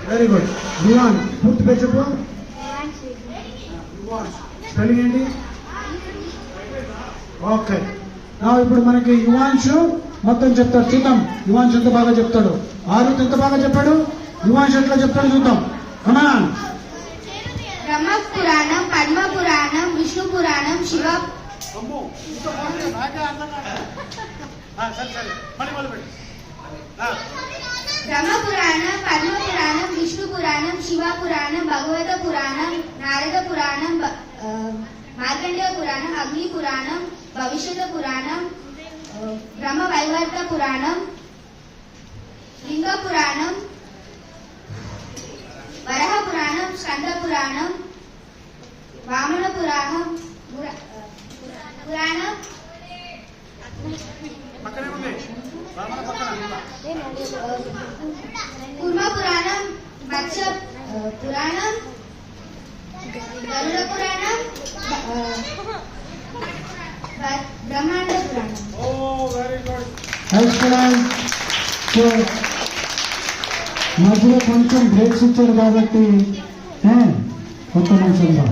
Very good. Yuan పూర్తి పేరు చెప్పు. స్పెల్లింగ్ ఏంటి? ఓకే. ఇప్పుడు మనకి యువాన్షు మొత్తం చెప్తాడు, చూద్దాం యువాన్షు ఎంత బాగా చెప్తాడు. ఆరుత్ ఎంత బాగా చెప్పాడు, యువాన్షు ఎట్లా చెప్తాడు చూద్దాం. కమాన్. బ్రహ్మ పురాణం, పద్మ పురాణం, విష్ణు పురాణం, శివ బ్రహ్మ పురాణం, పద్మ పురాణం, విష్ణు పురాణం, శివ పురాణం, భగవత పురాణం, నారద పురాణం, మార్కండేయ పురాణం, అగ్ని పురాణం, భవిష్యత్ పురాణం, బ్రహ్మ వైవర్త పురాణం, లింగ పురాణం, వరహ పురాణం, స్కంద పురాణం, వామన పురాణం, పురాణం, కూర్మ పురాణం, మత్స్య పురాణం, గరుడ పురాణం, బ్రహ్మాండ పురాణం. మధ్యలో కొంచెం బ్రేక్స్ ఇచ్చారు కాబట్టి ఒక్క నిమిషంలో